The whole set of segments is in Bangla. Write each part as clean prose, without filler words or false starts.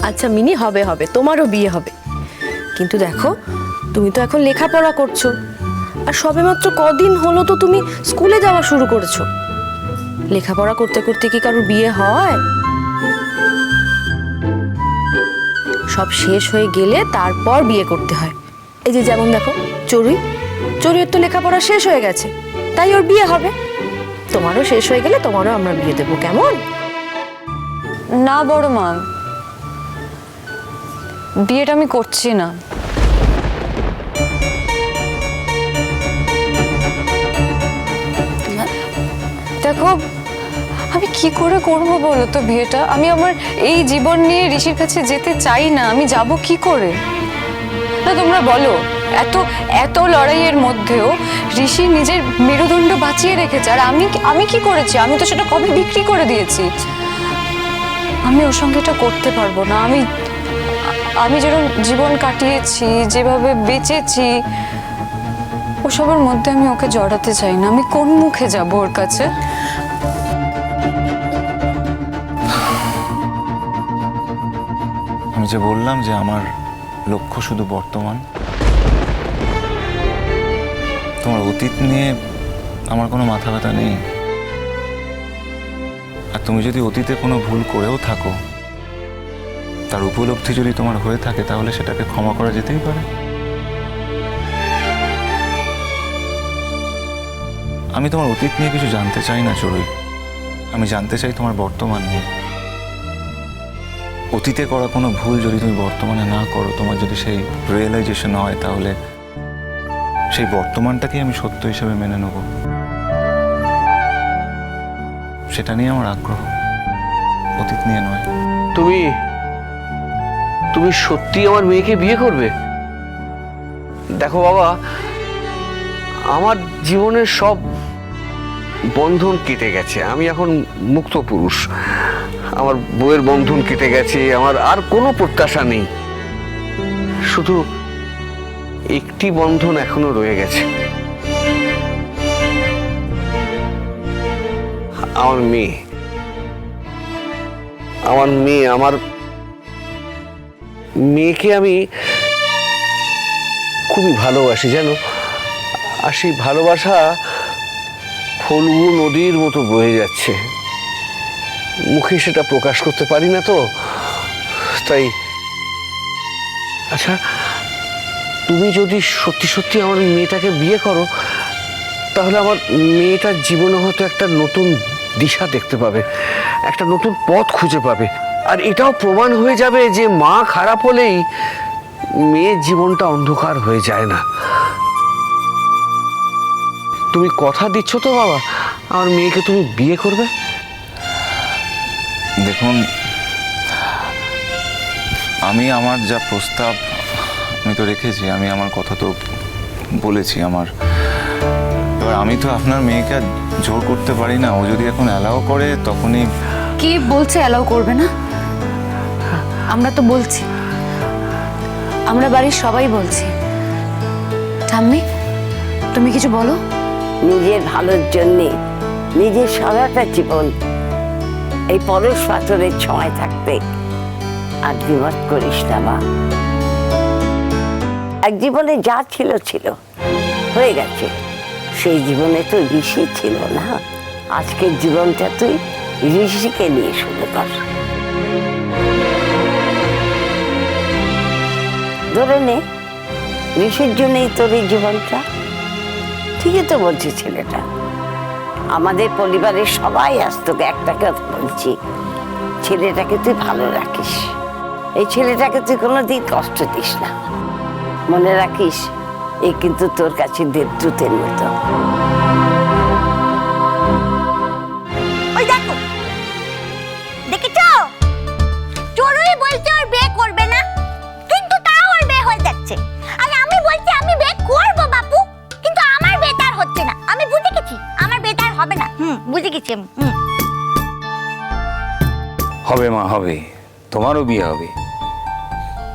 আচ্ছা মিনি, হবে হবে, তোমারও বিয়ে হবে, কিন্তু দেখো তুমি তো এখন লেখাপড়া করছো, আর সবেমাত্র কদিন হলো তো তুমি স্কুলে যাওয়া শুরু করেছো। লেখাপড়া করতে করতে কি কারোর বিয়ে হয়? সব শেষ হয়ে গেলে তারপর বিয়ে করতে হয়। এই যে যেমন দেখো চড়ুইয়ের তো লেখাপড়া শেষ হয়ে গেছে, তাই ওর বিয়ে হবে। তোমারও শেষ হয়ে গেলে তোমারও আমরা বিয়ে দেবো, কেমন? না বড় মা, বিয়েটা আমি করছি না। দেখো, আমি কি করে করব বলো তো বিয়েটা? আমি আমার এই জীবন নিয়ে ঋষির কাছে যেতে চাই না। আমি যাব কি করে? না তোমরা বলো, এত এত লড়াইয়ের মধ্যেও ঋষি নিজের মেরুদণ্ড বাঁচিয়ে রেখেছে, আর আমি কি করেছি? আমি তো সেটা কবে বিক্রি করে দিয়েছি। আমি ওর সঙ্গে এটা করতে পারবো না। আমি যেরকম জীবন কাটিয়েছি, যেভাবে বেঁচেছি, ওসবের মধ্যে আমি ওকে জড়াতে চাই না। আমি কোন মুখে যাব ওর কাছে? আমি যে বললাম যে আমার লক্ষ্য শুধু বর্তমান, তোমার অতীত নিয়ে আমার কোনো মাথা ব্যথা নেই। আর তুমি যদি অতীতে কোনো ভুল করেও থাকো, তার উপলব্ধি যদি তোমার হয়ে থাকে, তাহলে সেটাকে ক্ষমা করা যেতেই পারে। আমি তোমার অতীত নিয়ে কিছু জানতে চাই না চড়ুই, আমি জানতে চাই তোমার বর্তমান নিয়ে। অতীতে করা কোনো ভুল যদি তুমি বর্তমানে না করো, তোমার যদি সেই রিয়েলাইজেশন হয়, তাহলে সেই বর্তমানটাকেই আমি সত্য হিসেবে মেনে নেব। সেটা নিয়ে আমার আগ্রহ, অতীত নিয়ে নয়। তুমি সত্যি আমার মেয়েকে বিয়ে করবে? দেখো বাবা, আমার জীবনের সব বন্ধন কেটে গেছে। আমি এখন মুক্ত পুরুষ। আমার বউয়ের বন্ধন কেটে গেছে, আমার আর কোনো প্রত্যাশা নেই। শুধু একটি বন্ধন এখনো রয়ে গেছে, আমার মেয়ে। আমার মেয়েকে আমি খুবই ভালোবাসি জানো। আর সেই ভালোবাসা ফল্গু নদীর মতো বয়ে যাচ্ছে, মুখে সেটা প্রকাশ করতে পারি না তো, তাই। আচ্ছা, তুমি যদি সত্যি সত্যি আমার মেয়েটাকে বিয়ে করো, তাহলে আমার মেয়েটার জীবনে হয়তো একটা নতুন দিশা দেখতে পাবে, একটা নতুন পথ খুঁজে পাবে। আর এটাও প্রমাণ হয়ে যাবে যে মা খারাপ হলেই মেয়ের জীবনটা অন্ধকার হয়ে যায় না। তুমি কথা দিচ্ছ তো বাবা, আমার মেয়েকে তুমি বিয়ে করবে? দেখুন, আমি আমার যা প্রস্তাব আমি তো রেখেছি, আমি আমার কথা তো বলেছি। এবার আমি তো আপনার মেয়েকে জোর করতে পারি না। ও যদি এখন অ্যালাউ করে, তখনই। কে বলছে অ্যালাউ করবে না? আমরা তো বলছি, আমরা বাড়ির সবাই বলছি। ঠাম্মি, তুমি কিছু বলো। নিজের ভালোর জন্যে নিজের সারাটা জীবন এই পরশ পাথরের ছোঁয়ায় থাকতে আর দ্বিমত করিস না মা। এক জীবনে যা ছিল ছিল, হয়ে গেছে। সেই জীবনে তো ঋষি ছিল না। আজকের জীবনটা তুই ঋষিকে নিয়ে শুরু কর। ধরে নে, ঋষির জন্যই তোর এই জীবনটা। ঠিকই তো বলছি ছেলেটা। আমাদের পরিবারের সবাই আজ তোকে একটা কথা বলছি, ছেলেটাকে তুই ভালো রাখিস। এই ছেলেটাকে তুই কোনোদিন কষ্ট দিস না। মনে রাখিস, এই কিন্তু তোর কাছে দেবদূতের মতো। ওই দেখো, দেখেছো? চড়ুই বলছে ওর বিয়ে করবে না, কিন্তু তাও ওর বিয়ে হয়ে যাচ্ছে। আর আমি বলছি আমি বিয়ে করব বাপু, কিন্তু আমার বিয়ে আর হচ্ছে না। আমি বুঝে গেছি আমার বিয়ে আর হবে না। বুঝে গেছি আমি। হবে মা, হবে। তোমারও বিয়ে হবে,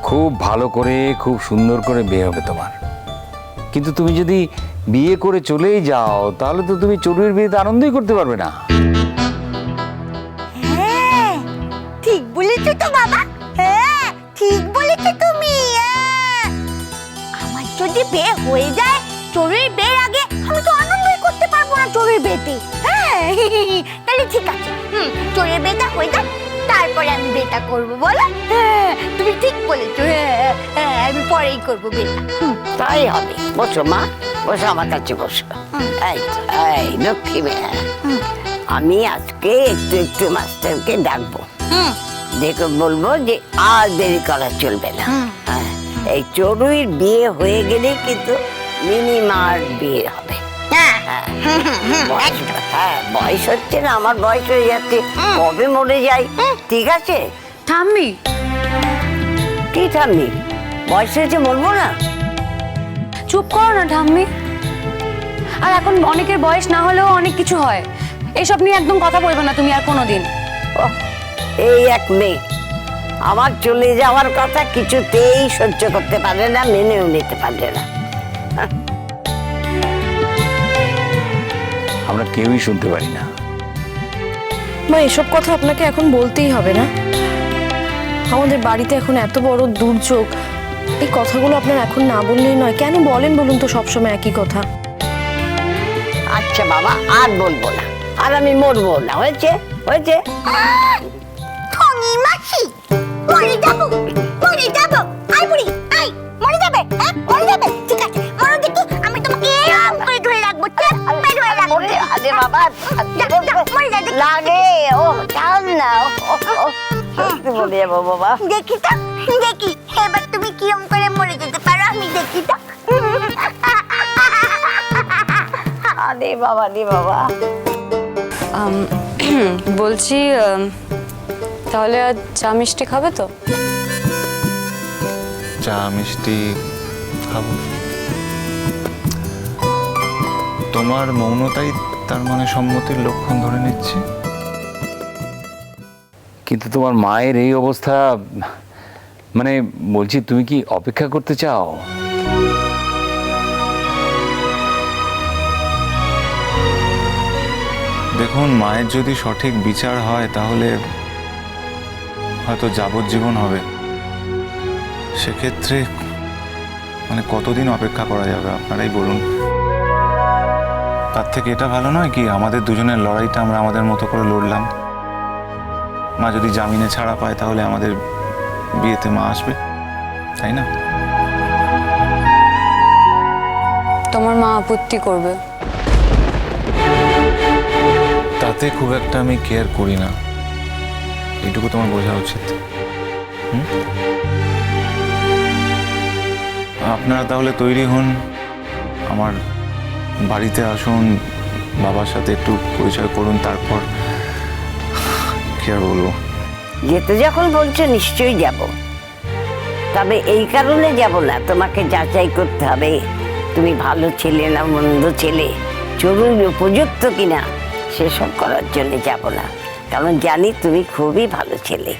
খুব ভালো করে, খুব সুন্দর করে বিয়ে হবে তোমার। কিন্তু তুমি যদি বিয়ে করে চলেই যাও, তাহলে তো তুমি চড়ুইয়ের বিয়েতে আনন্দই করতে পারবে না। হ্যাঁ, ঠিক বলেছো তো বাবা। হ্যাঁ ঠিক বলেছো তুমি। আমার যদি বিয়ে হয়ে যায় চোরের বিয়ের আগে, আমি তো আনন্দই করতে পারবো না চোরের বিয়েতে। হ্যাঁ তাহলে ঠিক আছে, চোরের বিয়েটা হয়ে যাক, তারপরে আমি বিয়েটা করবো, বলো? হ্যাঁ তুমি ঠিক বলেছো। হ্যাঁ হ্যাঁ আমি পরেই করবো বিয়েটা। তাই হবে। বসো মা, বসো আমার কাছে বসো। এই তো, এই লক্ষ্মী মেয়ে, আমি আজকে একটু একটু মাস্টারকে ডাকবো, দেখো বলবো যে আর দেরি করা চলবে না। হ্যাঁ, এই চড়ুইর বিয়ে হয়ে গেলে কিন্তু মিনিমার বিয়ে হবে। হ্যাঁ, বয়স হচ্ছে না, আমার বয়স হয়ে যাচ্ছে, কবে মরে যাই। ঠিক আছে ঠাম্মি, কি ঠাম্মি, বয়স হয়েছে মরবো না? চুপ করো না ঠাম্মি। আর এখন অনেকের বয়স না হলেও অনেক কিছু হয়, এসব নিয়ে একদম কথা বলবে না তুমি আর কোনোদিন। ওহ, এই এক মেয়ে আমার চলে যাওয়ার কথা কিছুতেই সহ্য করতে পারে না, মেনেও নিতে পারে না। আমরা কেউই শুনতে পারি না। মা এসব কথা আপনাকে এখন বলতেই হবে না। আমাদের বাড়িতে এখন এত বড় দুর্যোগ, এই কথাগুলো আপনার এখন না বললেই নয়। কেন বলেন বলুন তো সবসময় একই কথা? আচ্ছা বাবা, আর বলবো না, আর আমি মরবো না। হয়েছে হয়েছে। টনি মাসি, মরে যাবো, মরে যাবো। আই বুড়ি, আই মরে যাবে। হ্যাঁ মরে যাবে, ঠিক আছে মরো দেখি, আমি তোমাকে এরকম করে ধরে রাখবো। ধরে রাখবো। আরে বাবা, মরে যা দেখি। লাগে। ও চাল না, সত্যি বলে যাবো বাবা। দেখি তো, দেখি এবার তুমি কিরম করে মরে যেতে পারো, আমি দেখি তো। আরে বাবা রে বাবা। বলছি তাহলে আজ চা মিষ্টি খাবে তো? চা মিষ্টি খাবো। তোমার মৌনতাই তার মানে সম্মতির লক্ষণ ধরে নিচ্ছে। কিন্তু তোমার মায়ের এই অবস্থা, মানে বলছি তুমি কি অপেক্ষা করতে চাও? দেখুন, মায়ের যদি সঠিক বিচার হয় তাহলে হয়তো যাবজ্জীবন হবে। সেক্ষেত্রে মানে কতদিন অপেক্ষা করা যাবে আপনারাই বলুন। তার থেকে এটা ভালো নয় কি আমাদের দুজনের লড়াইটা আমরা আমাদের মতো করে লড়লাম। মা যদি জামিনে ছাড়া পায় তাহলে আমাদের বিয়েতে মা আসবে, তাই না? তোমার মা আপত্তি করবে? তাতে খুব একটা আমি কেয়ার করি না, এইটুকু তোমার বোঝা উচিত। আপনারা তাহলে তৈরি হন, আমার বাড়িতে আসুন, বাবার সাথে একটু পরিচয় করুন, তারপর কি আর বলবো। যেতে যখন বলছো নিশ্চয়ই যাব, তবে এই কারণে যাব না, তোমাকে যাচাই করতে হবে তুমি ভালো ছেলে না মন্দ ছেলে, চরুর উপযুক্ত কিনা, সেসব করার জন্য যাব না। কারণ জানি তুমি খুবই ভালো ছেলে।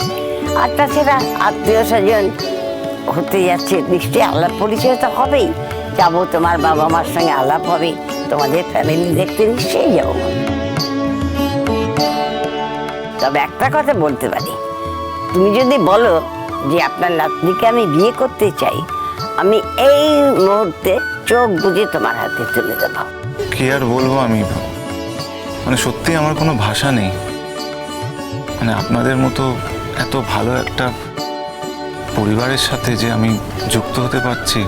আর তাছাড়া আত্মীয় স্বজন হতে যাচ্ছে, নিশ্চয়ই আলাপ পরিচয় তো হবেই। যাবো, তোমার বাবা মার সঙ্গে আলাপ হবে, তোমাদের ফ্যামিলি দেখতে নিশ্চয়ই যাবো। তবে একটা কথা বলতে পারি, তুমি যদি বলো যে আপনার নাতনিকে আমি বিয়ে করতে চাই, আমি এই মুহূর্তে চোখ বুজে তোমার হাতে তুলে দেবো। কি আর বলবো আমি, মানে সত্যি আমার কোনো ভাষা নেই। মানে আপনাদের মতো এত ভালো একটা পরিবারের সাথে যে আমি যুক্ত হতে পারছি,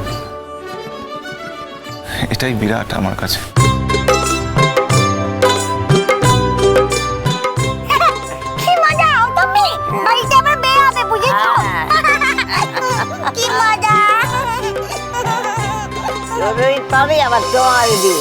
এটাই বিরাট আমার কাছে। কি মজা তুমি, বাড়িতে আবার বিয়ে হবে, বুঝেছো? কি মজা। তবে আবার তোমার বিয়ে।